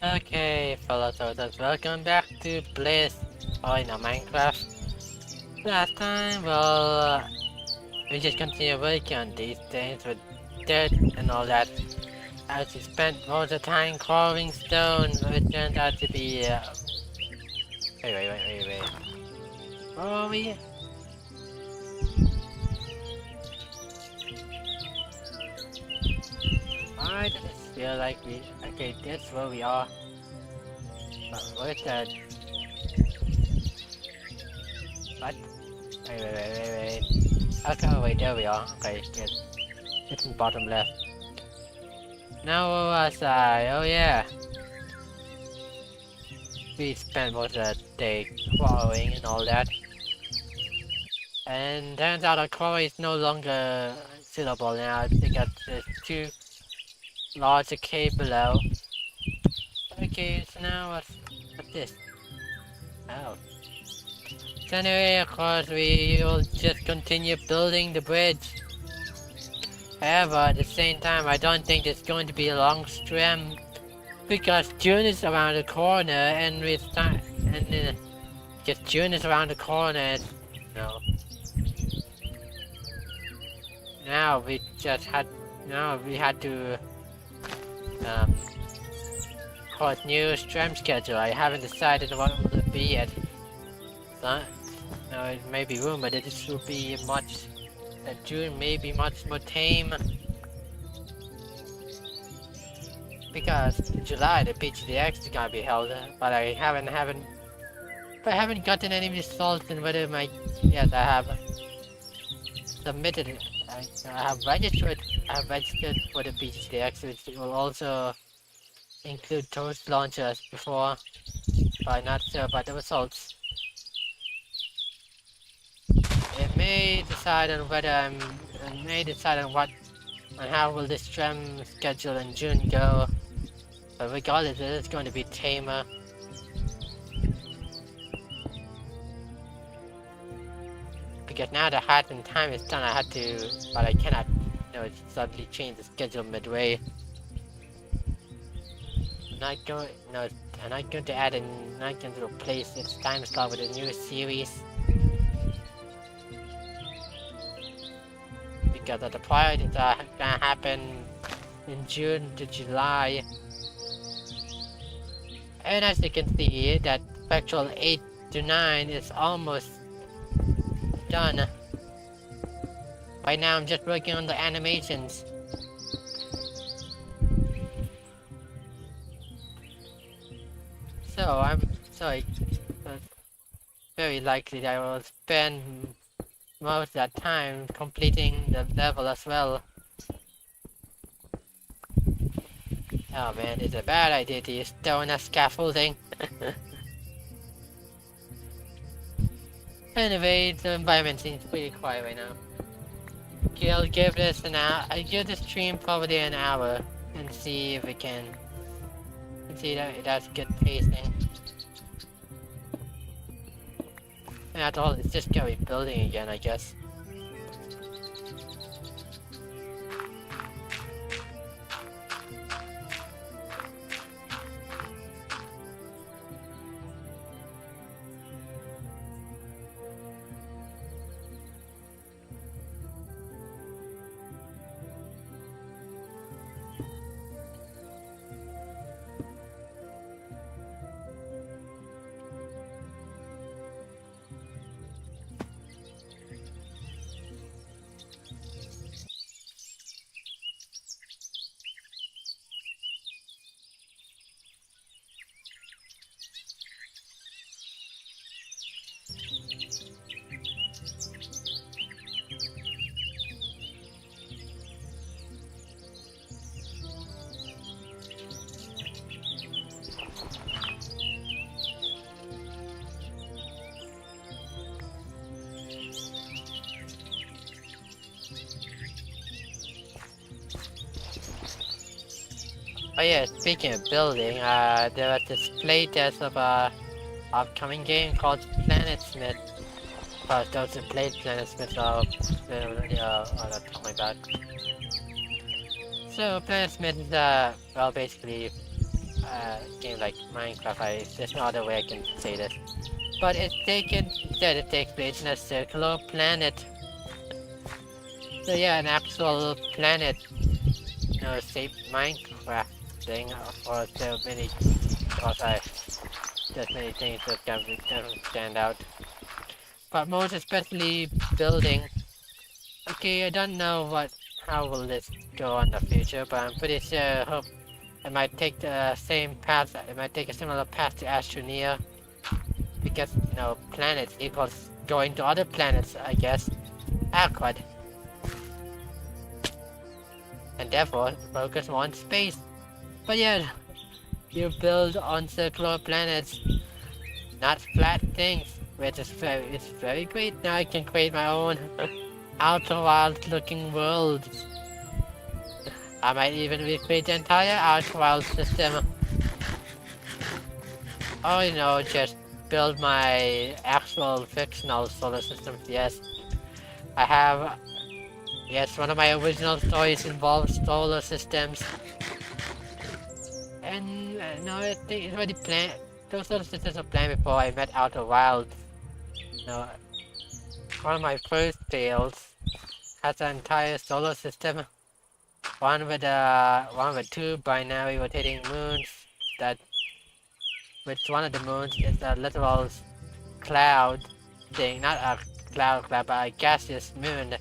Okay, fellow soldiers, welcome back to Bliss, Minecraft. Last time, well, we just continue working on these things with dirt and all that. As we spent most of the time carving stone, which turned out to be, wait. Where are we? I just feel like okay, that's where we are. Where's that? What? Wait. Okay, wait, there we are. Okay, good. It's in bottom left. Now where was I? Oh yeah. We spent most of the day quarrying and all that. And turns out our quarry is no longer suitable now because there's too large a cave below. Okay, so now what's this? Oh. So anyway, of course, we will just continue building the bridge. However, at the same time, I don't think it's going to be a long strem because June is around the corner, and we start, and because June is around the corner, no. Now we just had Now we had to um, put new strem schedule. I haven't decided what will it be yet. So, no, it may be rumored that this will be much. That June may be much more tame because in July the PGDX is gonna be held, but I haven't gotten any results in whether my yes I have submitted it. I have registered for the PGDX, which will also include toast launchers before, but I'm not sure about the results. It may decide on whether it may decide on what and how will this strem schedule in June go. But regardless, it is going to be tamer. Because now the hat and time is done, I had to, but I cannot, suddenly change the schedule midway. I'm not going, no, I'm not going to add I'm not going to replace its time slot with a new series. Because of the priorities are gonna happen in June to July. And as you can see, that Spectral 8 to 9 is almost done. Right now I'm just working on the animations. So it's very likely that I will spend most of that time completing the level as well. Oh man, it's a bad idea to use stone as scaffolding. Anyway, the environment seems pretty quiet right now. Okay, I'll give this an hour. I'll give the stream probably an hour and see if we can see that that's good pacing. And after all, it's just gonna be building again, I guess. Oh yeah, speaking of building, there was this playtest of a upcoming game called Planet Smith. Those who played Planet Smith are not talking about. So Planet Smith is well basically a game like Minecraft. There's no other way I can say this. But it takes place in a circular planet. So yeah, an actual planet, shaped Minecraft thing, or so many, there's many things that can stand out. But most especially building. Okay, I don't know how will this go in the future, but I'm pretty sure I hope it might take the same path, it might take a similar path to Astroneer. Because, planets equals going to other planets, I guess. Awkward. And therefore, focus more on space. But yeah, you build on circular planets, not flat things, which is it's very great. Now I can create my own outer wild looking world. I might even recreate the entire outer wild system. Or just build my actual fictional solar systems. Yes, I have. Yes, one of my original stories involves solar systems. And no, I think it's already planned. Those solar systems were planned before I met Outer Wilds. One of my first tales has an entire solar system one with two binary rotating moons. That with one of the moons is a literal cloud thing, not a cloud, but a gaseous moon.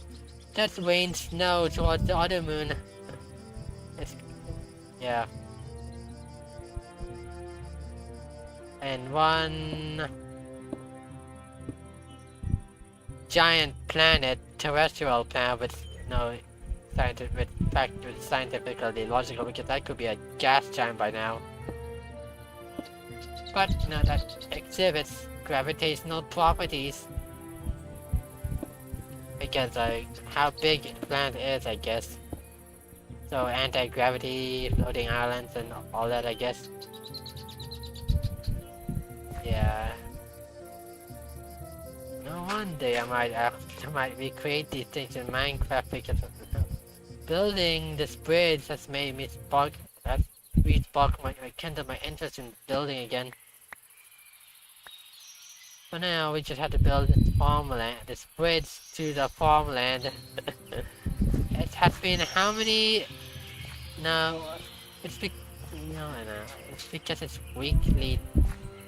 That's rain snow towards the other moon. It's, yeah. And one giant planet, terrestrial planet with no scientific, scientifically logical, because that could be a gas giant by now. But no, that exhibits gravitational properties. Because how big the planet is, I guess. So anti-gravity, floating islands, and all that, I guess. Yeah. No wonder I might recreate these things in Minecraft because building this bridge has made me rekindle my interest in building again. For now, we just have to build this bridge to the farmland. It has been how many? No, it's it's because it's weekly,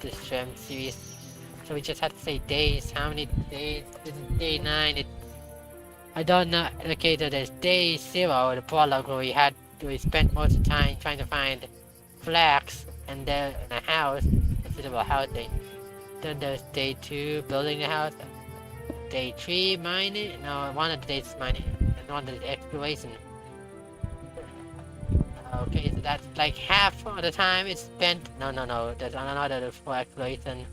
the strem series. So we just have to say days. How many days? This is day 9. I don't know. Okay, so there's day 0, the prologue, where we spent most of the time trying to find flax and then a house, a suitable housing. Then there's day 2, building the house. Day 3, mining. No, one of the days is mining, and one of the exploration. Okay, so that's like half of the time it's spent. No. There's another for exploration.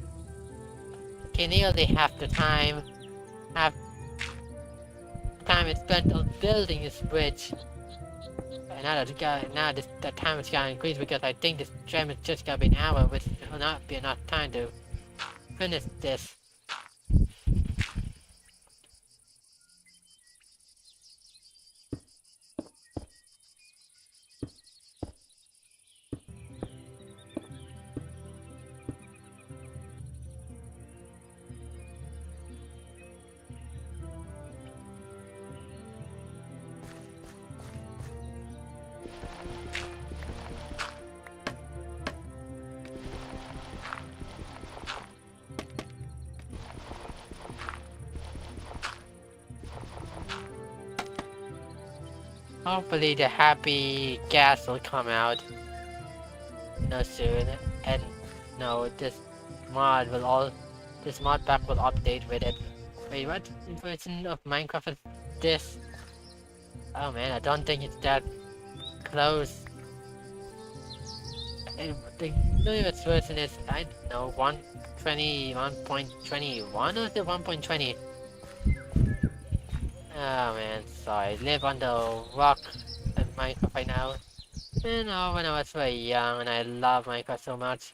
Okay, nearly half the time. Half the time it's spent on building this bridge. And now the time is gonna increase because I think this gem is just gonna be an hour, which will not be enough time to finish this. Hopefully the happy gas will come out soon, and this mod pack will update with it. Wait, what version of Minecraft is this? Oh man, I don't think it's that close. And the newest version is, I don't know, 1.21 or is it 1.20? Oh man, sorry. I live on the rock in Minecraft right now. When I was very young and I love Minecraft so much.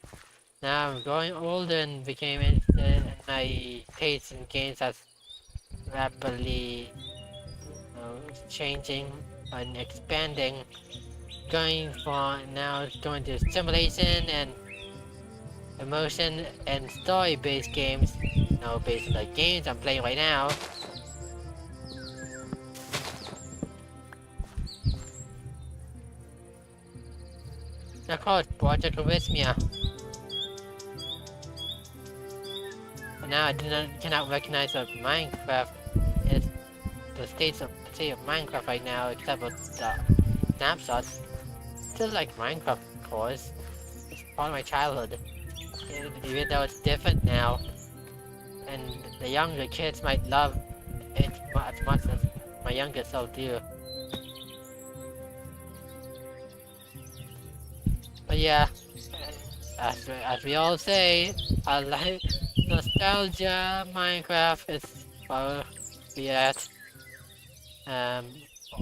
Now I'm growing older and became interested, and my taste in games has rapidly changing and expanding. Going to simulation and emotion and story-based games. Based on the games I'm playing right now. They're called Project Arrhythmia. And now I cannot recognize of Minecraft. It's the state of Minecraft right now, except for the snapshots. Still like Minecraft, of course. It's part of my childhood. Even though it's different now, and the younger kids might love it as much as my younger self do. But yeah, as we all say, I like nostalgia. Minecraft is where we at.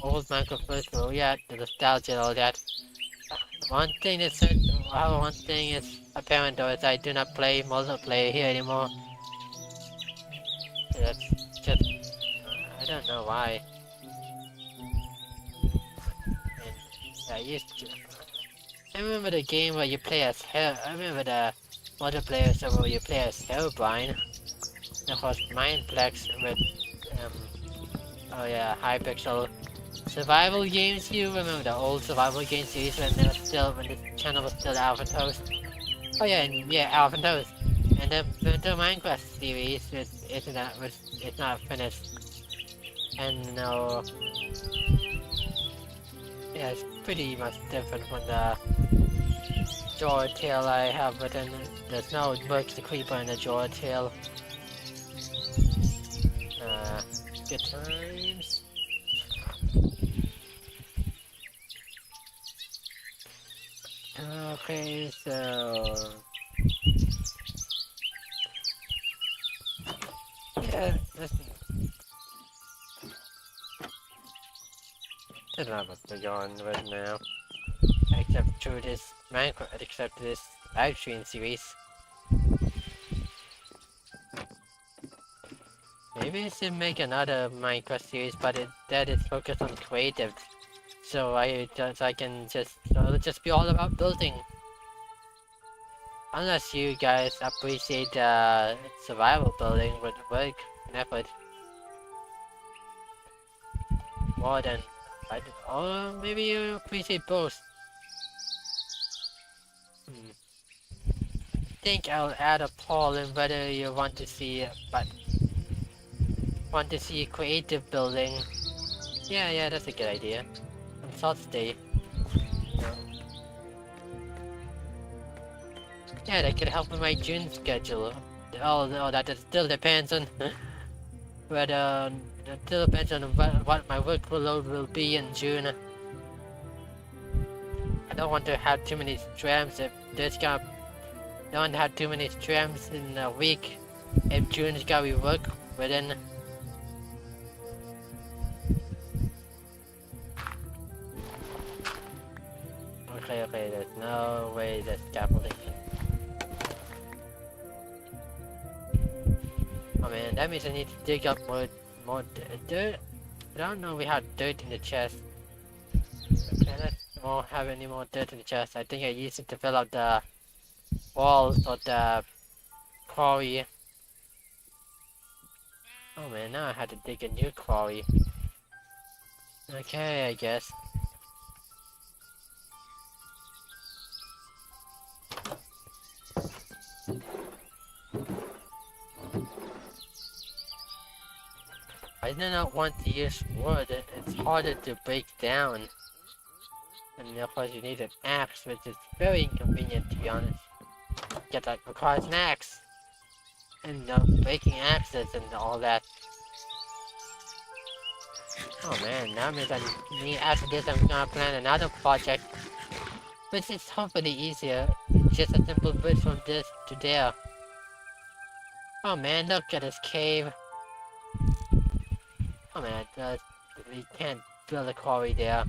Old Minecraft first, where we at, the nostalgia and all that. One thing is apparent though, is I do not play multiplayer here anymore. That's just, I don't know why. And I used to. I remember the game where you play as I remember the multiplayer server where you play as Herobrine. Of course, Mineplex with, oh yeah, Hypixel survival games. You remember the old survival game series when this channel was still Alpha Toast? Oh yeah, and yeah, Alpha Toast. And the Minecraft series it's not finished. And no, yeah, it's pretty much different from the Joy Tale I have written. There's no Burke the Creeper in the Joy Tale. Good times. Okay, so yeah, I don't know what to go on right now. Except through this Minecraft, except this live stream series. Maybe I should make another Minecraft series, but that is focused on creative. So I can just it'll just be all about building. Unless you guys appreciate survival building with work and effort more than or maybe you appreciate both. Think I'll add a poll in whether you want to see creative building. Yeah, that's a good idea. On Thursday. Yeah, that could help with my June schedule. Oh, that still depends on whether that still depends on what my workload will be in June. I don't want to have too many streams if there's gonna. Don't want to have too many streams in a week if June's gonna be work within. Okay, there's no way there's scaffolding. Oh man, that means I need to dig up more dirt. I don't know we have dirt in the chest. Okay, let's not have any more dirt in the chest. I think I used it to fill out the walls of the quarry. Oh man, now I had to dig a new quarry. Okay, I guess. I do not want to use wood. It's harder to break down. And of course you need an axe, which is very inconvenient to be honest. Yet that requires an axe. And breaking axes and all that. Oh man, that means after this I'm gonna plan another project. Which is hopefully easier. Just a simple bridge from this to there. Oh man, look at this cave. Oh man, we can't build a quarry there.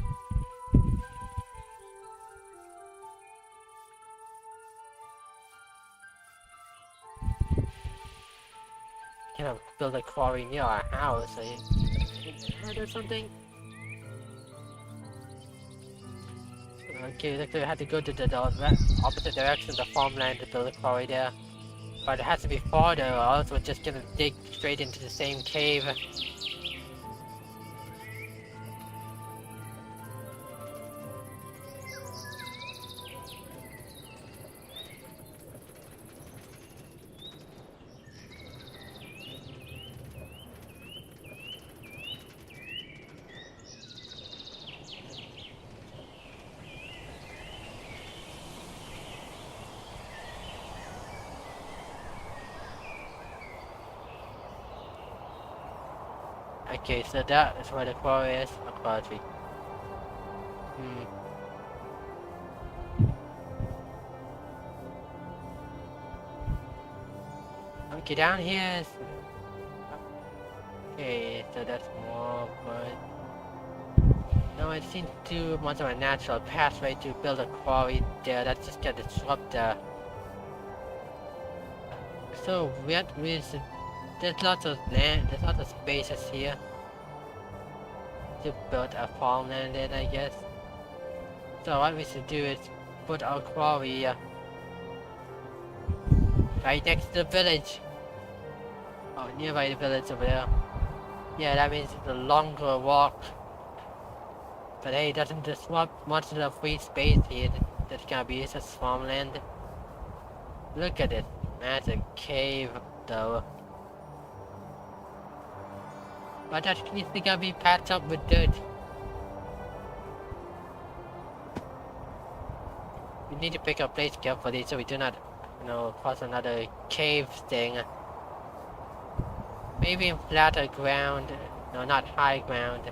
Can't build a quarry near our house. Or something. Okay, looks like we have to go to the opposite direction of the farmland to build a quarry there. But it has to be farther, or else we're just gonna dig straight into the same cave. Okay, so that is where the quarry is. Aquatic. Okay, down here is... Okay, so that's more, but... No, it seems too much of a natural pathway to build a quarry there. That's just gonna disrupt the... So, there's lots of land, there's lots of spaces here. To build a farmland in, I guess. So what we should do is put our quarry right next to the village. Oh, nearby the village over there. Yeah, that means it's a longer walk But hey, doesn't this swap much of the free space here that's gonna be used as farmland? Look at it. That's a cave, though. But that needs to be patched up with dirt. We need to pick a place carefully so we do not, cause another cave thing. Maybe in flatter ground. No, not high ground.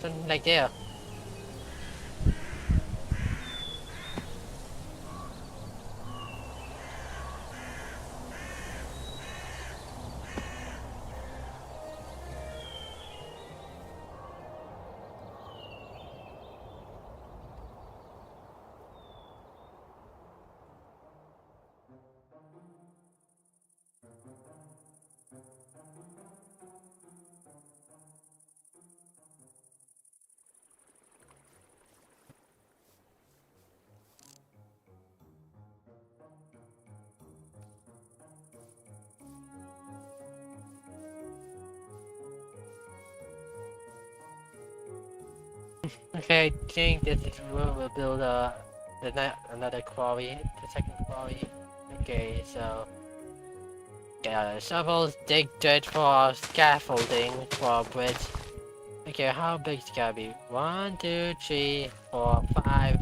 Something like there. Okay, I think this is where we'll build another quarry, the second quarry. Okay, so shovels, dig dirt for scaffolding for a bridge. Okay, how big is it gotta be? 1, 2, 3, 4, 5.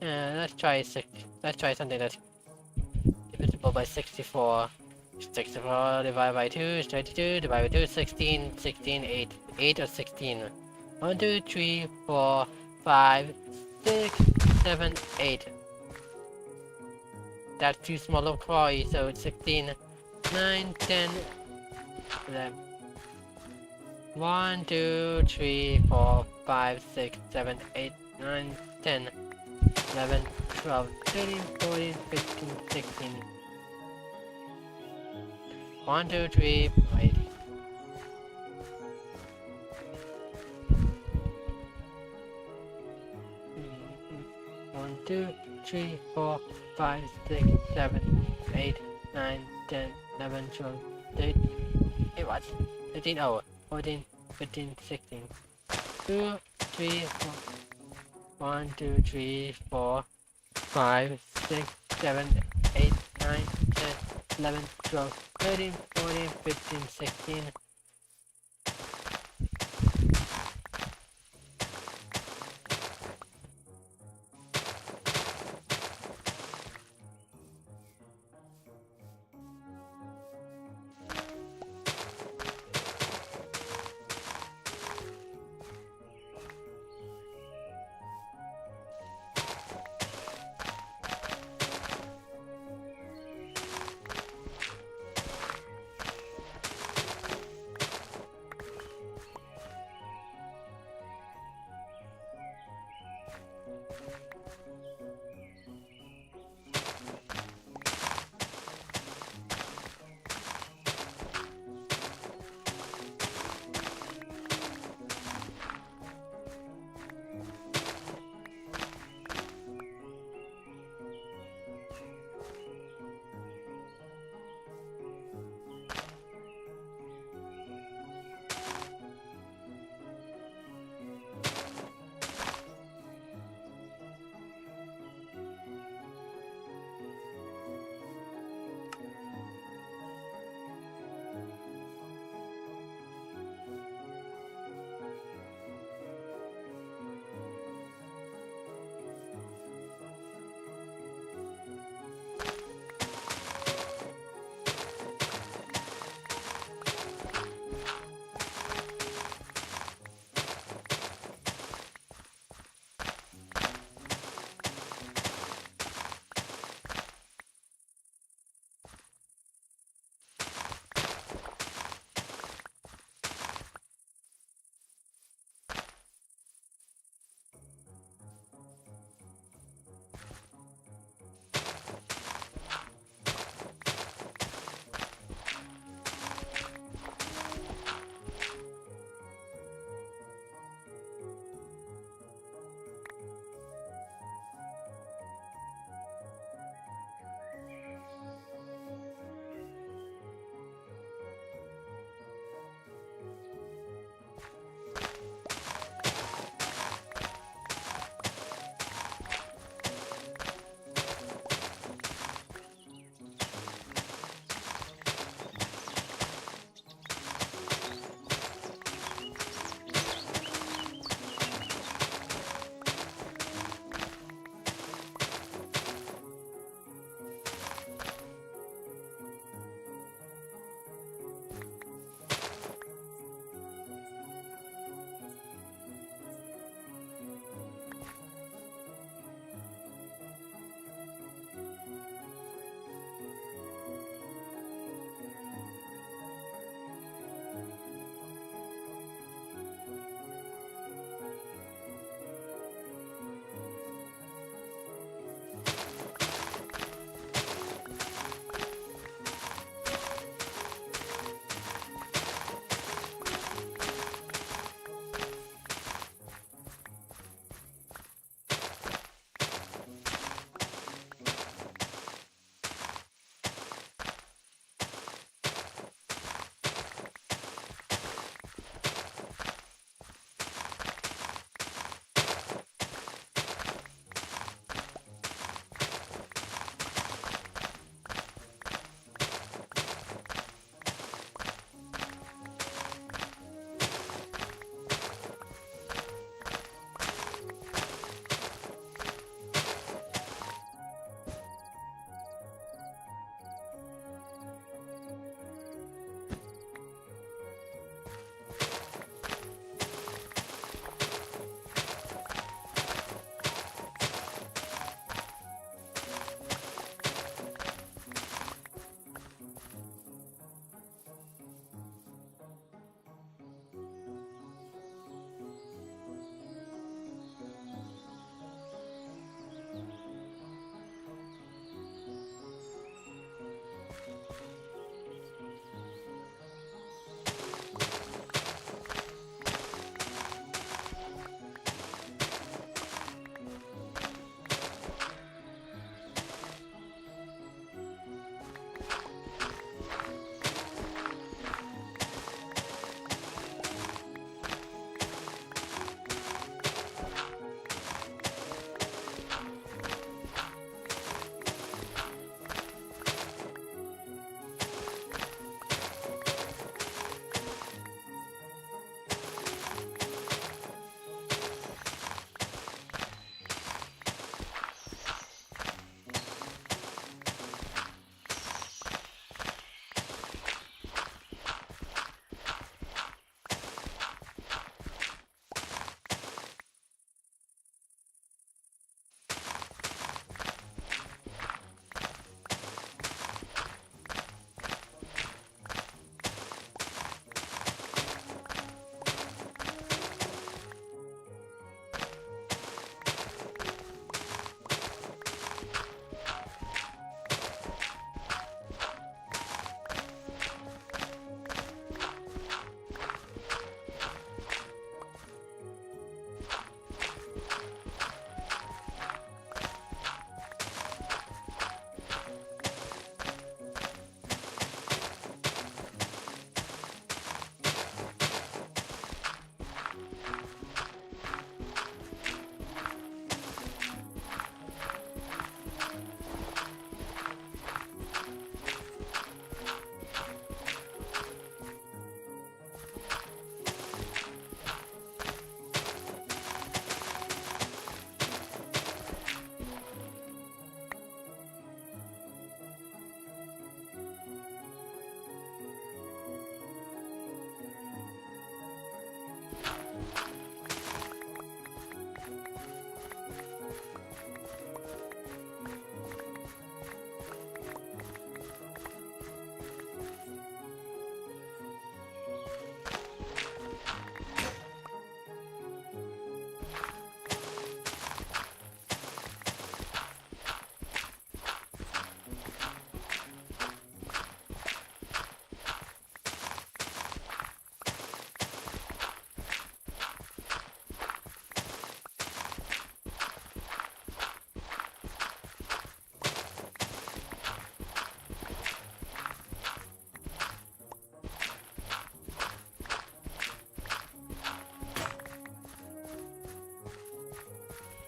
Yeah, let's try Let's try something that's divisible by 64. 64 divided by 2 is 32, divided by 2 is 16, 16, 8. 8 or 16. 1, 2, 3, 4, 5, 6, 7, 8. That's too small of quarry, so it's 16, 9, 10, 11. 1, 2, 3, 4, 5, 6, 7, 8, 9, 10, 11, 12, 13, 14, 15, 16. 1, 2, 3, wait. 1, 2, 3, 4, 5, 6, 7, 8, 9, 10, 11, 12, 13. It was 13, 14, 15, 16. 2, 3, 4. 1, 2, 3, 4, 5, 6, 7, 8, 9, 10, 11, 12, 13, 14, 15, 16.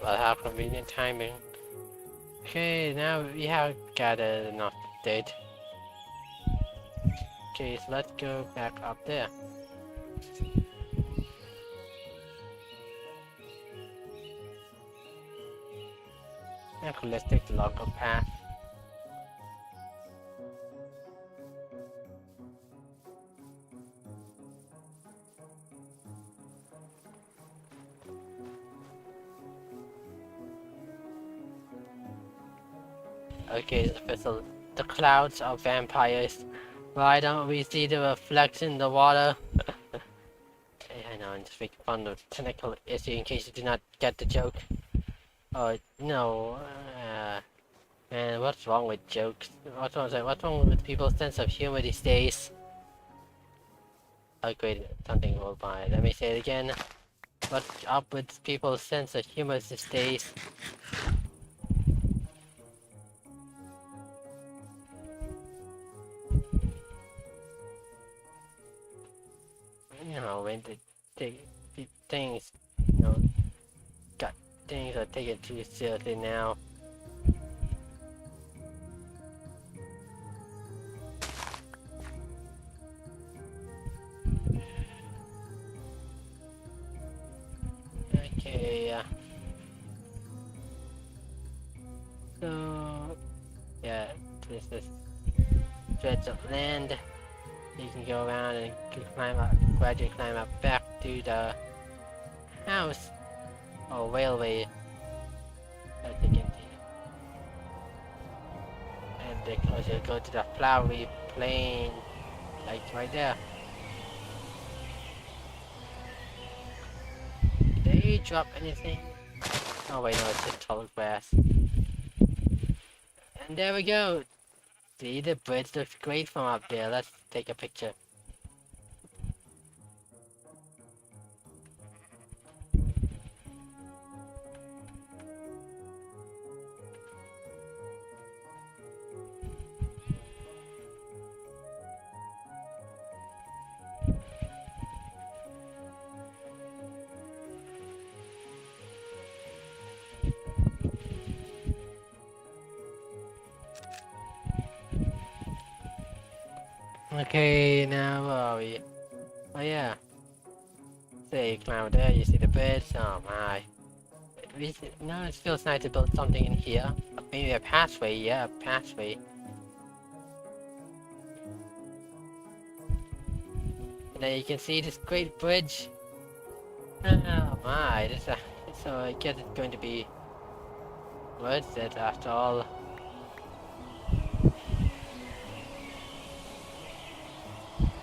Well, how convenient timing. Okay, now we have gathered enough data. Okay, so let's go back up there. Okay, let's take the longer path. Okay, so the clouds of vampires. Why don't we see the reflection in the water? I know, I'm just making fun of the technical issue in case you do not get the joke. Oh, no. Man, what's wrong with jokes? What's wrong with people's sense of humor these days? Oh, great, something rolled by. Let me say it again. What's up with people's sense of humor these days? You know, when things, you know, got things are taken too seriously now. Okay, so, yeah, this is stretch of land. You can go around and climb up, gradually climb up back to the house or railway. As you can see. And they also go to the flowery plain, like right there. Did they drop anything? Oh wait, no, it's just tall grass. And there we go. See, the bridge looks great from up there. Let's take a picture. Okay, now where are we? Oh yeah. See, climb there, you see the bridge. Oh my. No, it feels nice to build something in here. Maybe a pathway, yeah, a pathway. And then you can see this great bridge. Oh my, so I guess it's going to be worth it after all.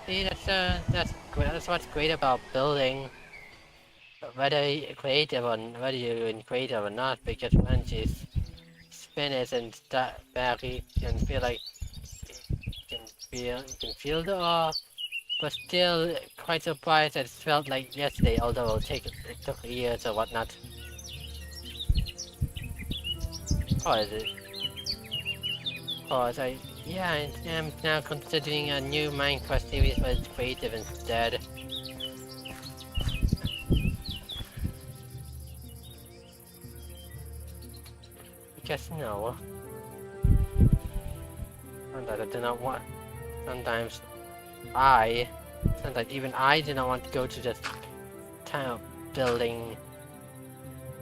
See, that's great. That's what's great about building. Whether you're creative or not, because once you spin it and start back, you can feel like you can feel the awe. But still, quite surprised that it felt like yesterday, although it took years or whatnot. Oh, is it? Oh, yeah, I'm now considering a new Minecraft series, but it's creative instead. Because no. Sometimes I do not want. Sometimes sometimes even I do not want to go to this town of building.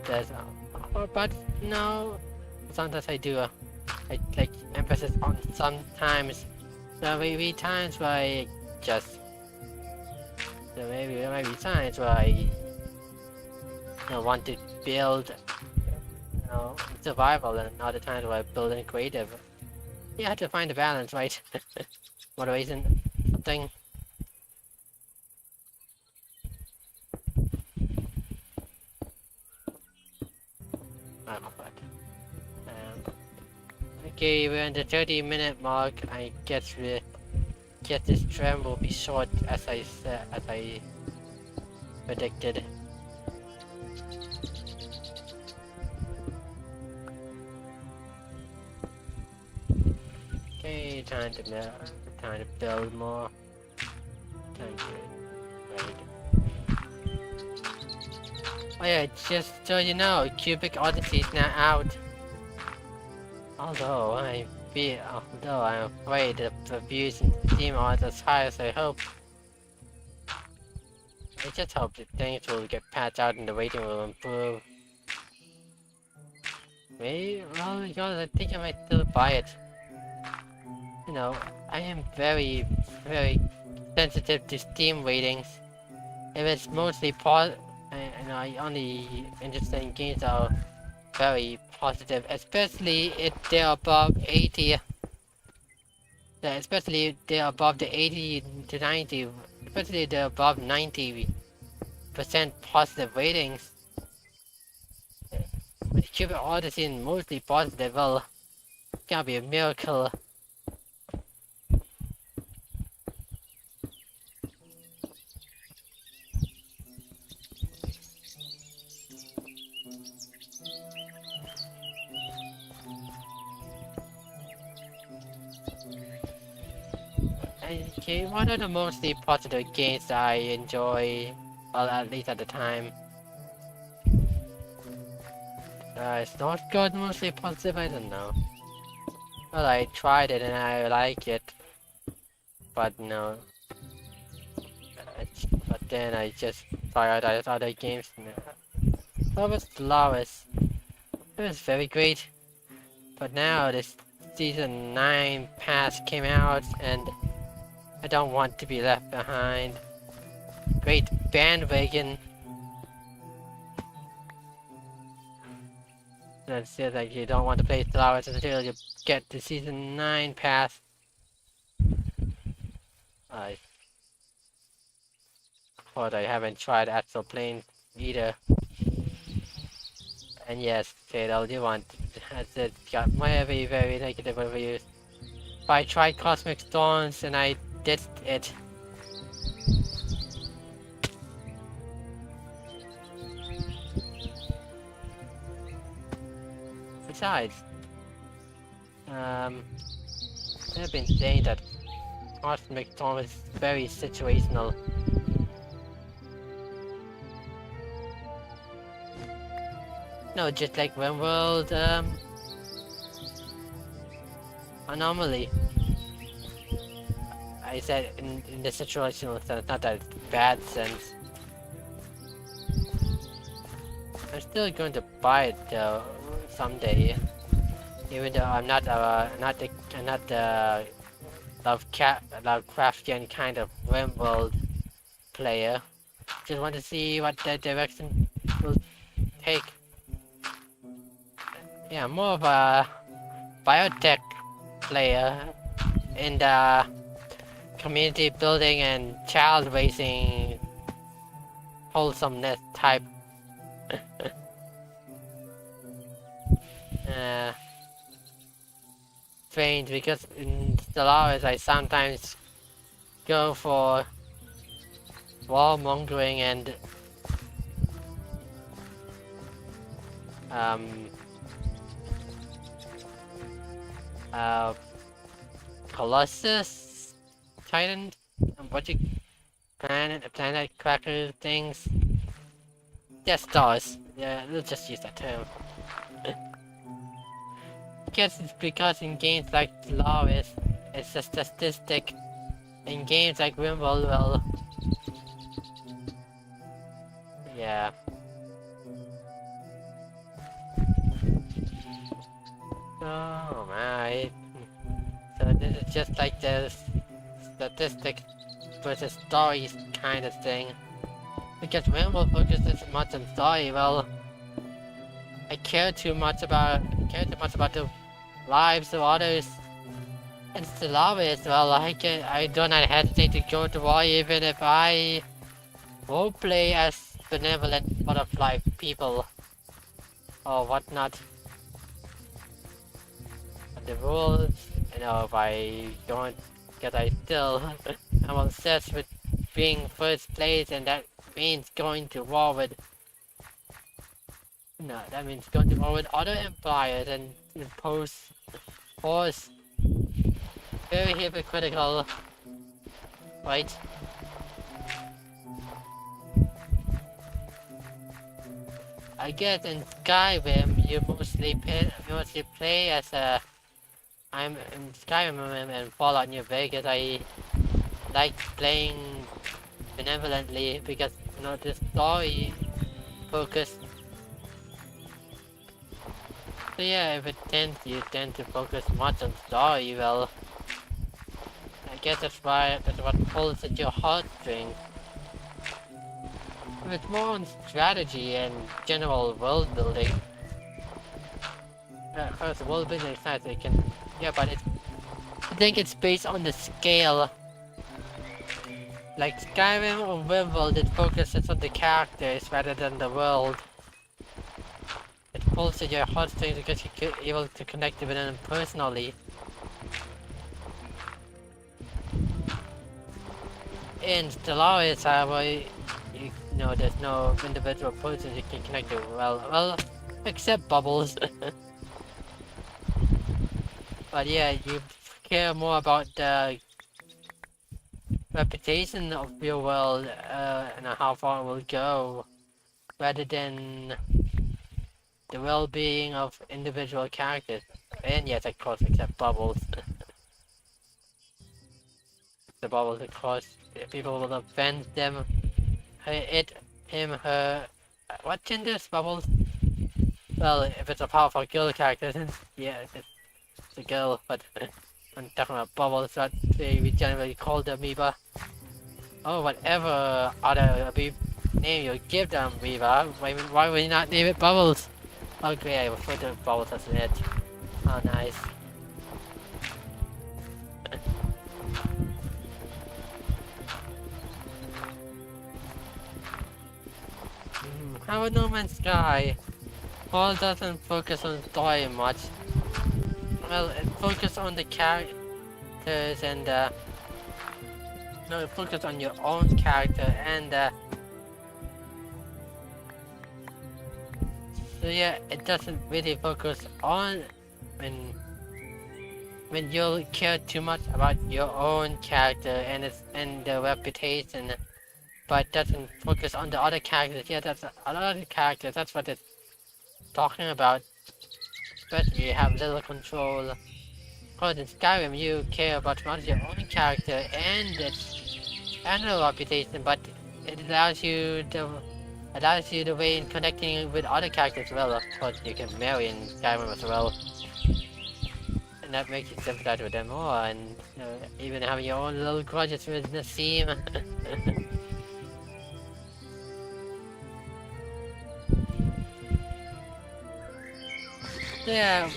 There's, but no. Sometimes I do. I like emphasis on sometimes. There may be times where I just. There might be times where I want to build, survival, and other times where I build in creative. You have to find a balance, right? Moderation, something. Oh, but, okay, we're in the 30-minute mark. I guess this tram will be short, as I predicted. Okay, time to build more. Time to raid. Oh yeah, just so you know, Cubic Odyssey is now out. Although I'm afraid the reviews in Steam aren't as high as I hope. I just hope that things will get patched out and the rating will improve. Maybe, well, because I think I might still buy it. You know, I am very, very sensitive to Steam ratings. If it's mostly and I only interested in games that are very positive, especially if they're above 80. Especially if they're above the 80 to 90, especially if they're above 90% positive ratings. With Cupid Odyssey and mostly positive, well, it's gonna be a miracle. Okay, one of the mostly positive games that I enjoy, well, at least at the time. It's not good, mostly positive, I don't know. Well, I tried it and I like it, but no. But then I just prioritized other games. That was Flawless. It was very great. But now this season 9 pass came out and I don't want to be left behind. Great bandwagon. That says like you don't want to play Flowers until you get the season 9 pass. I thought I haven't tried Astral Plane either. And yes, Fatal, you want has it got very, very negative reviews. I tried Cosmic Storms and I did it. Besides, they've been saying that Cosmic Storm is very situational. No, just like RimWorld, Anomaly. I said in the situational sense, not that bad sense. I'm still going to buy it though someday, even though I'm not the Lovecraftian kind of RimWorld player. Just want to see what the direction will take. Yeah, more of a biotech player in the community building and child raising wholesomeness type. Strange because in Stellaris I sometimes go for warmongering and Colossus Titan, what you planet cracker things. Yeah, stars. Yeah, we'll just use that term. I guess it's because in games like Stellaris, it's a statistic. In games like RimWorld, well, yeah. Oh my. So this is just like the statistic versus stories kind of thing. Because RimWorld focuses much on story, well, I care too much about the lives of others. And Stellaris, well, I do not hesitate to go to war even if I roleplay as benevolent butterfly people or whatnot. But the rules, you know, if I don't, because I still am obsessed with being first place, and that means going to war with. No, that means going to war with other empires and impose force. Very hypocritical, right? I guess in Skyrim you mostly play as a. I'm in Skyrim and Fallout New Vegas. I like playing benevolently because the story focus. So yeah, if you tend to focus much on story, well, I guess that's what pulls at your heartstrings. If it's more on strategy and general world building, first world building is nice. It can, yeah, but I think it's based on the scale. Like Skyrim or RimWorld, it focuses on the characters rather than the world. It pulls at your heartstrings because you're able to connect with them personally. In Stellaris, however, there's no individual person you can connect to. Well, except Bubbles. But yeah, you care more about the reputation of your world and how far it will go, rather than the well-being of individual characters. And yes, of course, except Bubbles. The Bubbles, of course, people will offend them. Him, her. What gender is Bubbles? Well, if it's a powerful girl character, then yeah, it's a girl, but I'm talking about Bubbles, that we generally call the amoeba. Oh, whatever other name you give them, amoeba, why would you not name it Bubbles? Oh great, I refer to Bubbles as an edge. Oh nice. How about No Man's Sky? Paul doesn't focus on story much. Well, it focuses on the characters and no, focus on your own character and so yeah, it doesn't really focus on when you care too much about your own character and the reputation, but doesn't focus on the other characters. Yeah, that's a lot of characters. That's what it's talking about. Especially you have little control. Because in Skyrim you care about not your own character and the reputation, but it allows you the way in connecting with other characters as well. Of course, you can marry in Skyrim as well, and that makes you sympathize with them more, and even having your own little grudges with Nassim. Yeah,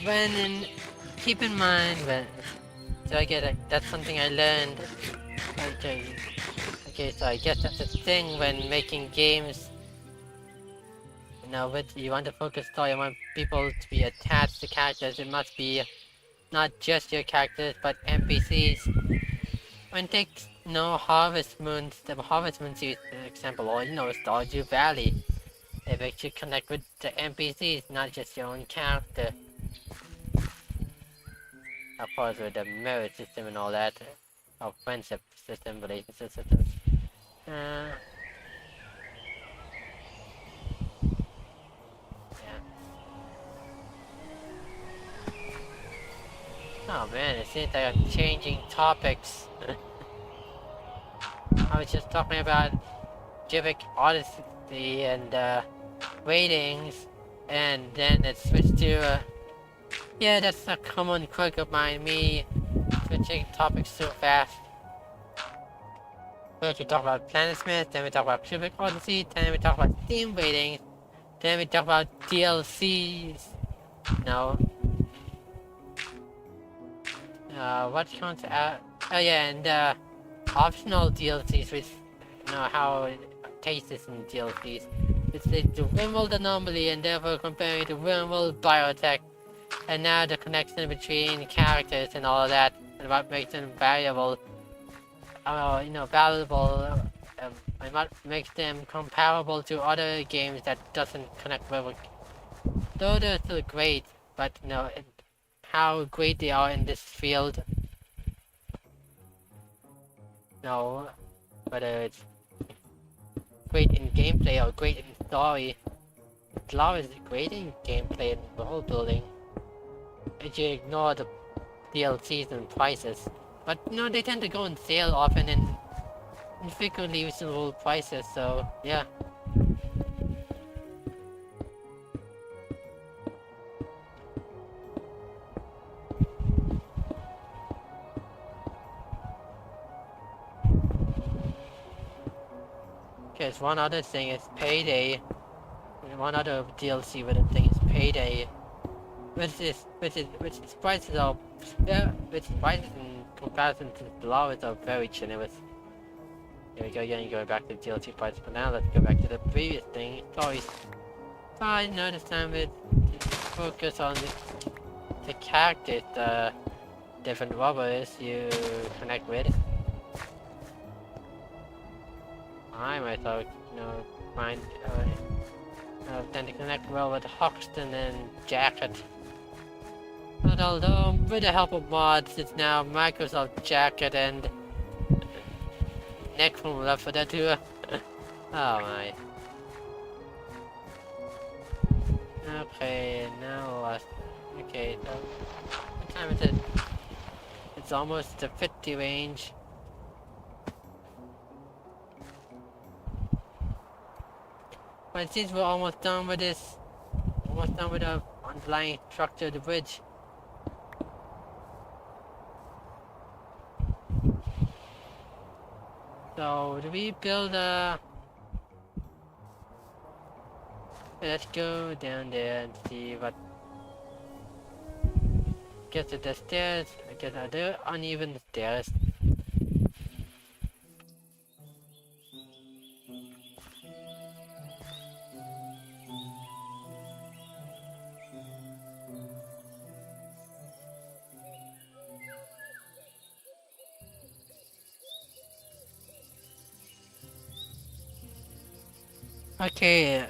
keep in mind so I get it. That's something I learned. Okay, so I guess that's a thing when making games. You want to focus story, you want people to be attached to characters. It must be not just your characters, but NPCs. When take Harvest Moons, the Harvest Moon series, for example, or Stardew Valley, it makes you connect with the NPCs, not just your own character. Of course, with the merit system and all that, or friendship system, relationship systems. Yeah. Oh man, it seems like I'm changing topics. I was just talking about Civic Odyssey and ratings, and then it switched to yeah, that's a common quirk of mine, me switching topics so fast. First we talk about Planet then we talk about Civic Odyssey, then we talk about Steam ratings, then we talk about DLCs. No. What counts out? Oh yeah, and optional DLCs, which how it tastes in DLCs. It's the RimWorld anomaly and therefore comparing to RimWorld biotech. And now the connection between characters and all of that, and what makes them valuable, valuable, and what makes them comparable to other games that doesn't connect with. Though they're still great, but how great they are in this field. Whether it's great in gameplay or great in story. lava is great in gameplay and world building. If you ignore the DLCs and prices. But no, they tend to go on sale often and frequently reasonable prices, so yeah. Okay, it's one other thing is Payday. One other DLC with the thing is Payday. Which prices are, yeah, which prices in comparison to the lowest are very generous. Here we go, again, going back to the DLC price, but now let's go back to the previous thing. Sorry, I noticed time with focus on the characters, the different robbers you connect with. I myself, find tend to connect well with Hoxton and Jacket. But although, with the help of mods, it's now Microsoft Jacket and Nick from Left 4 Dead 2. Oh my. Okay, now okay, so what time is it? It's almost the 50 range. But it seems we're almost done with this. Almost done with the underlying structure of the bridge. So, do we build a... Let's go down there and see what... Guess the stairs... I guess are there uneven stairs? Okay,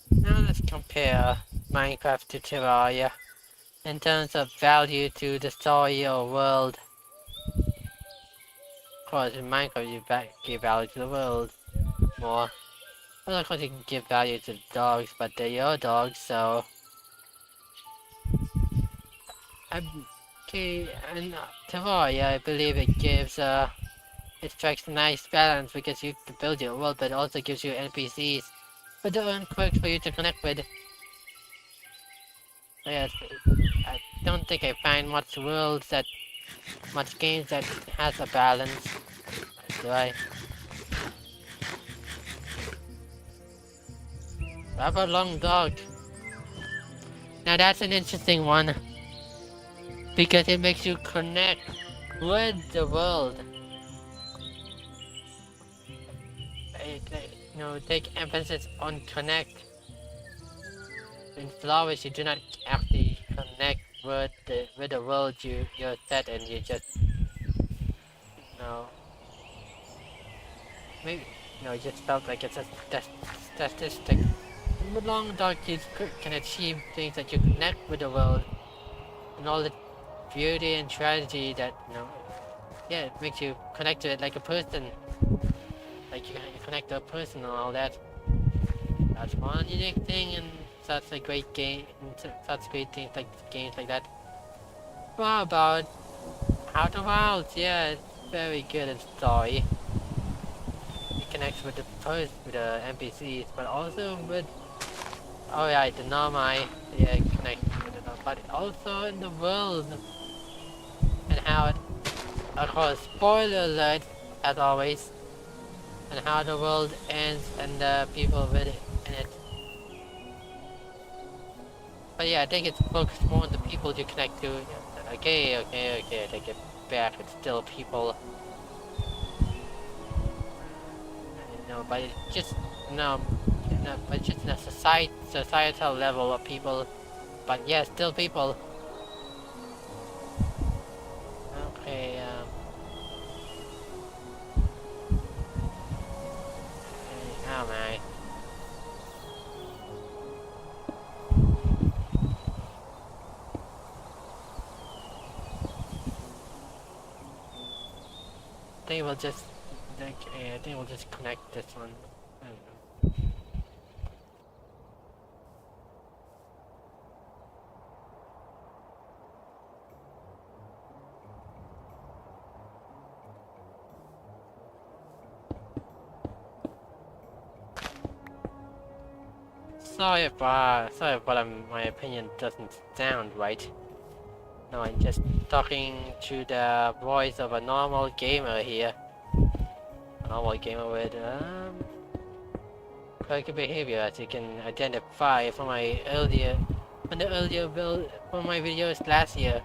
now let's compare Minecraft to Terraria in terms of value to the story or world. Of course, in Minecraft you give value to the world more. Well, of course you can give value to the dogs, but they're your dogs, so... Okay, and Terraria, I believe it gives, it strikes a nice balance because you can build your world, but it also gives you NPCs with their own quirks for you to connect with. Yes, I don't think I find much games that has a balance. Do I? Rubber long dog. Now that's an interesting one. Because it makes you connect with the world. Take emphasis on connect. In flowers, you do not actually connect with the world you're set, and you just maybe it just felt like it's a statistic. In the long dark, you can achieve things that you connect with the world, and all the beauty and tragedy that yeah, it makes you connect to it like a person. Like you connect to a person and all that. That's one unique thing in such a great game, such great things like games like that. What about Outer Wilds? Yeah, it's very good in story. It connects with the NPCs, but also with the Nomai. Yeah, it connects with it, but also in the world and how it. Of course, spoiler alert, as always. And how the world ends and the people with it in it. But yeah, I think it's focused more on the people you connect to. Okay, I take it back. It's still people. But it's just but just in a societal level of people. But yeah, still people. Okay. Oh my. I think we'll just connect this one. I don't know. sorry if my opinion doesn't sound right. No, I'm just talking to the voice of a normal gamer here. A normal gamer with quirky behavior, as you can identify from my earlier build from my videos last year.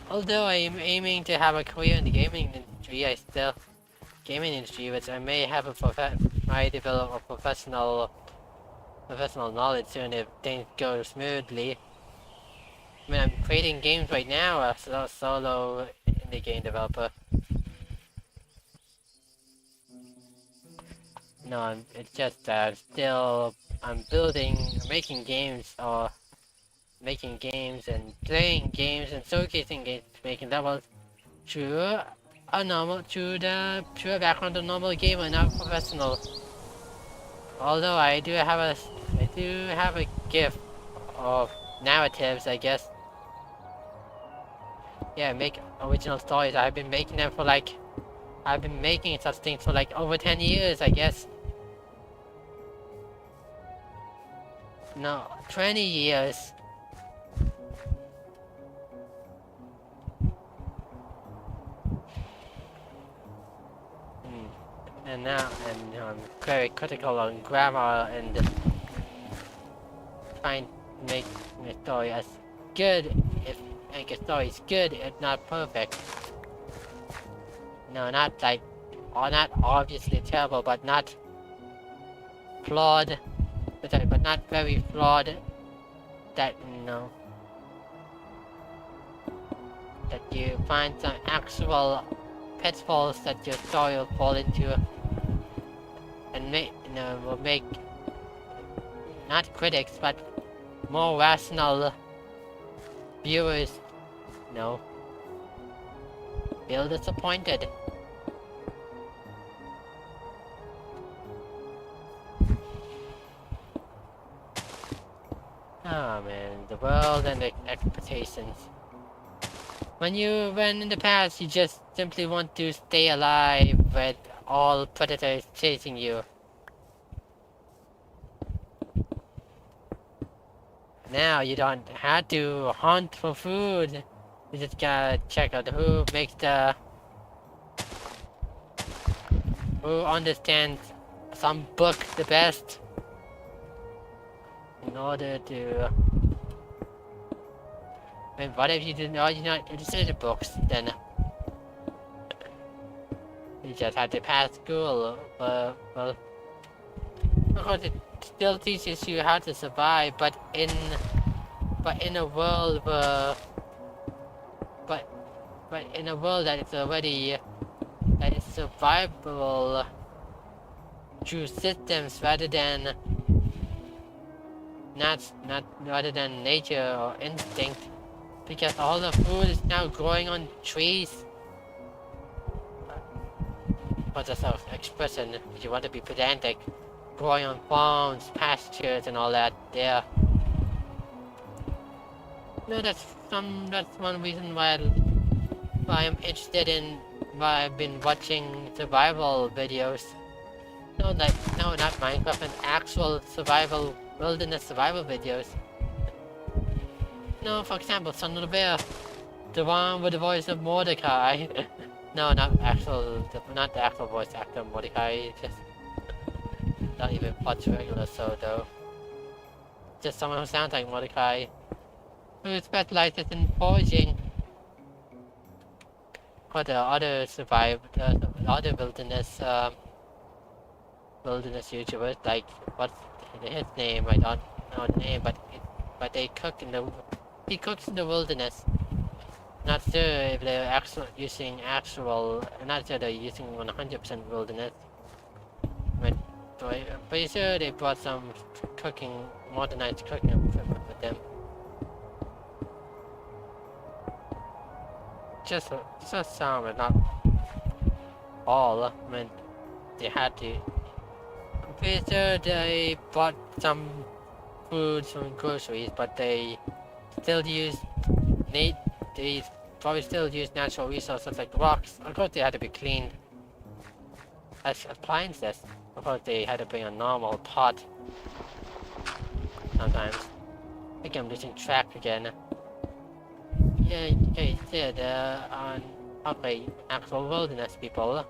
Although I am aiming to have a career in the gaming industry, which I may have I develop a professional knowledge soon if things go smoothly. I mean, I'm creating games right now as a solo indie game developer. No, it's just I'm making games and playing games and showcasing games, making levels through through a background of normal gamer, not professional. Although I do have a gift of narratives, I guess. Yeah, make original stories. I've been making such things for like over 10 years, I guess. No, 20 years. And I'm very critical on grammar and trying to make a story as good make a story is good if not perfect. No, not obviously terrible, but not flawed. But not very flawed. That you find some actual pitfalls that your story will fall into, and will make not critics but more rational viewers feel disappointed. Oh man, the world and the expectations. When in the past you just simply want to stay alive with all predators chasing you. Now you don't have to hunt for food. You just gotta check out who understands some book the best in order to. I mean, what if you're not interested in books? Then you just have to pass school. Well, of course it still teaches you how to survive, but in a world where, but in a world that is survivable through systems rather than nature or instinct, because all the food is now growing on trees. What's a sort of expression if you want to be pedantic? Growing on farms, pastures, and all that. There. No, that's one reason why I'm interested in why I've been watching survival videos. No, not Minecraft, and actual wilderness survival videos. No, for example, Son of the Bear, the one with the voice of Mordecai. No, not the actual voice actor Mordecai. Just not even Pot's regular though. Just someone who sounds like Mordecai, who specializes in foraging for the other other wilderness YouTubers, like what's his name? I don't know the name, but he cooks in the wilderness. Not sure if they're using 100% wilderness. But pretty sure they brought some modernized cooking equipment with them. Just some, but not all. I mean, they had to. I'm pretty sure they bought some food, some groceries, but they probably still use natural resources like rocks. Of course, they had to be cleaned. as appliances. Of course, they had to bring a normal pot sometimes. I think I'm losing track again. Yeah, okay, yeah, they're on actual wilderness people.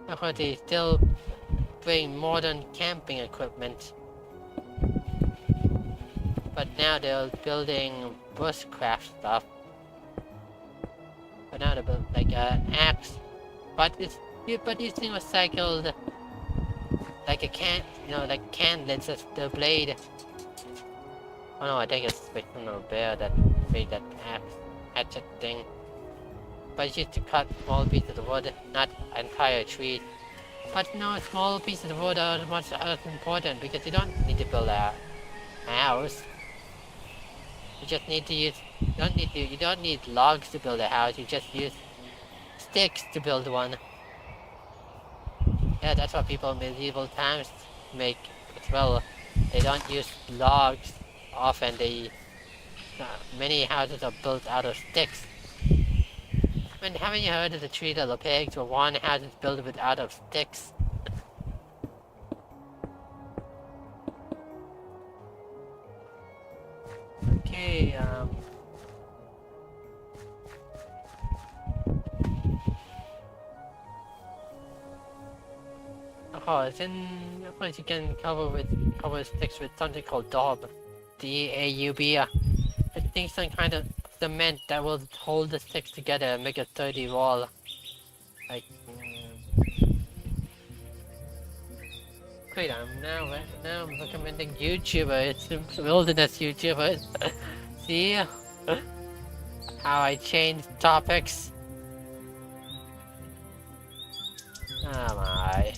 Of course, they still bring modern camping equipment. But now they're building bushcraft stuff. But now they build like an axe. But using recycled like a like candles as the blade. Oh no, I think it's fictional bear that made that axe hatchet thing. But it's used to cut small pieces of wood, not entire trees. But no, small pieces of wood are much less important because you don't need to build a house. You just need to use. You don't need logs to build a house. You just use sticks to build one. Yeah, that's what people in medieval times make as well. They don't use logs often. Many houses are built out of sticks. I mean, haven't you heard of the Tree of the Pigs, where one house is built out of sticks? Okay, of course you can cover sticks with something called daub. D-A-U-B. I think some kind of cement that will hold the sticks together and make a sturdy wall. Like, wait, now I'm recommending YouTubers, wilderness YouTubers. See how I changed topics? Oh my.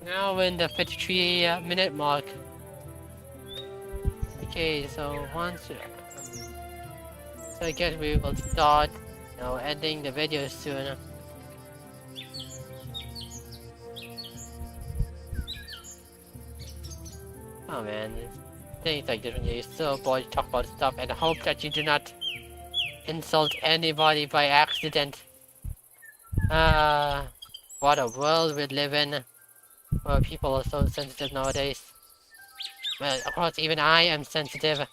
Now we're in the 53-minute mark. Okay, so so I guess we will start, ending the video soon. Oh man, things like this when you're so bored to talk about stuff, and I hope that you do not insult anybody by accident. What a world we live in, where people are so sensitive nowadays. Well, of course, even I am sensitive.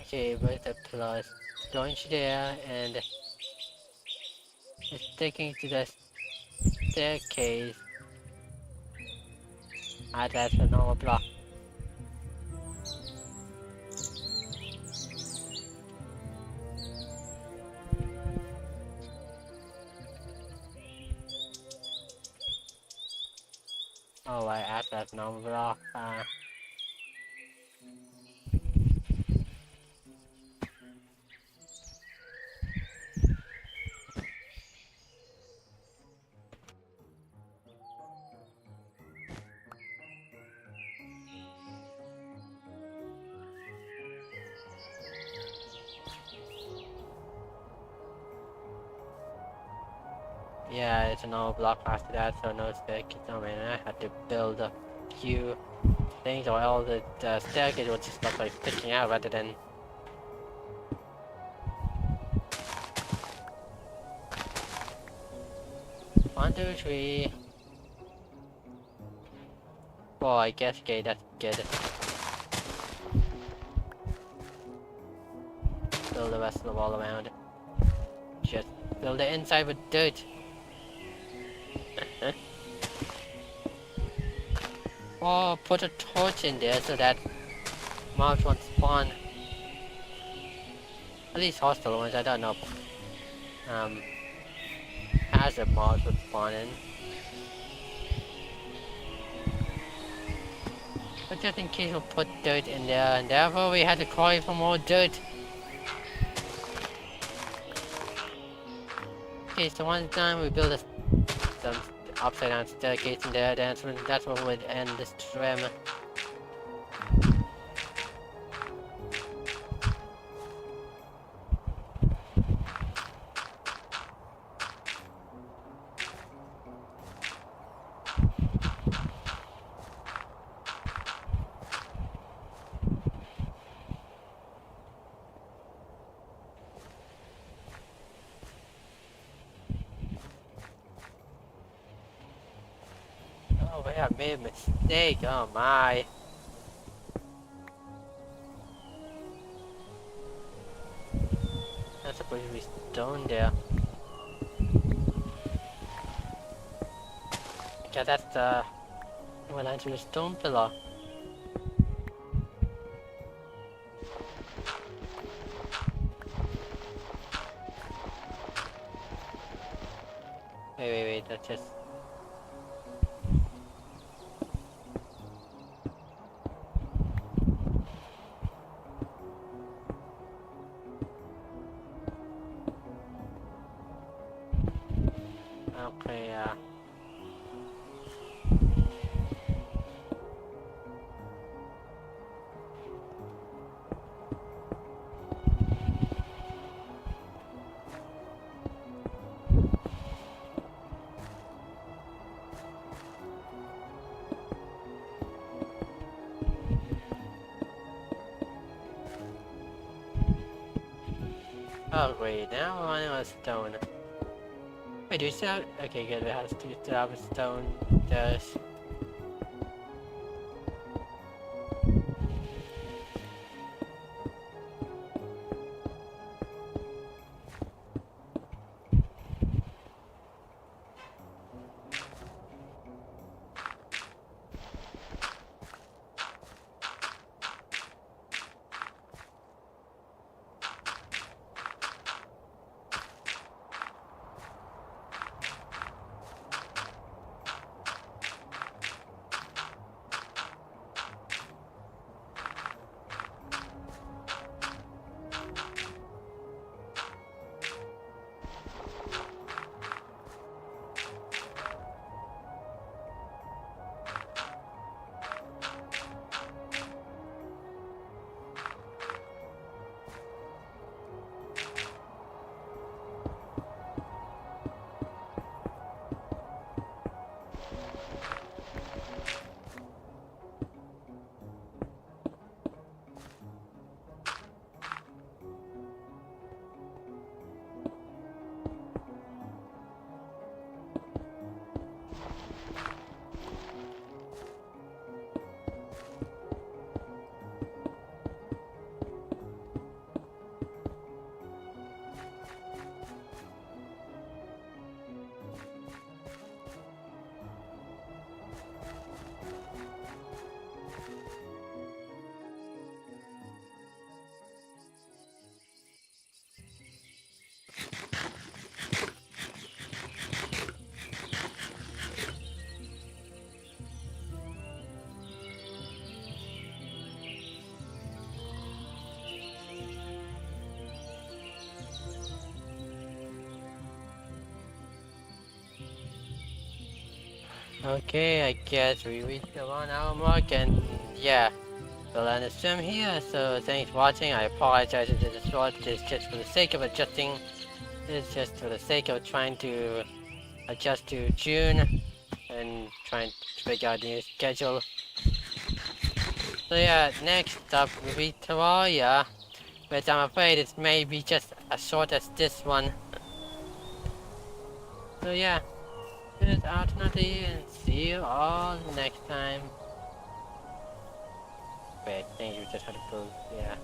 Okay, with the plus, going to there, and it's taking to the staircase. Ah, that's a normal block. Oh, I add that normal block. Yeah, it's a normal block after that, so no staircase. Oh man, I had to build a few things, or all the staircase would just look like sticking out rather than. One, two, three. Well, I guess, okay, that's good. Build the rest of the wall around. Just build the inside with dirt. Or put a torch in there so that mobs won't spawn. At least hostile ones, I don't know. Hazard mobs would spawn in. But just in case we'll put dirt in there, and therefore we had to call for more dirt. Okay, so once done, we build some upside down staircase in there, that's when we'd end this trim. I made a mistake. Oh my. That's supposed to be stone there. Okay, that's the one into the stone pillar. Wait, that's just... Okay, oh wait, now I'm running on a stone. Wait, do you still have... Okay, good, it has to still have a stone. There's... Okay, I guess we reached the 1 hour mark and yeah, we'll end the stream here, so thanks for watching. I apologize if this is short, it's just for the sake of adjusting, it's just for the sake of trying to adjust to June and trying to figure out the new schedule. So yeah, next up will be Terraria, but I'm afraid it may be just as short as this one. So yeah. This is Aratonati and see you all next time. Wait, I think you just had to prove, yeah.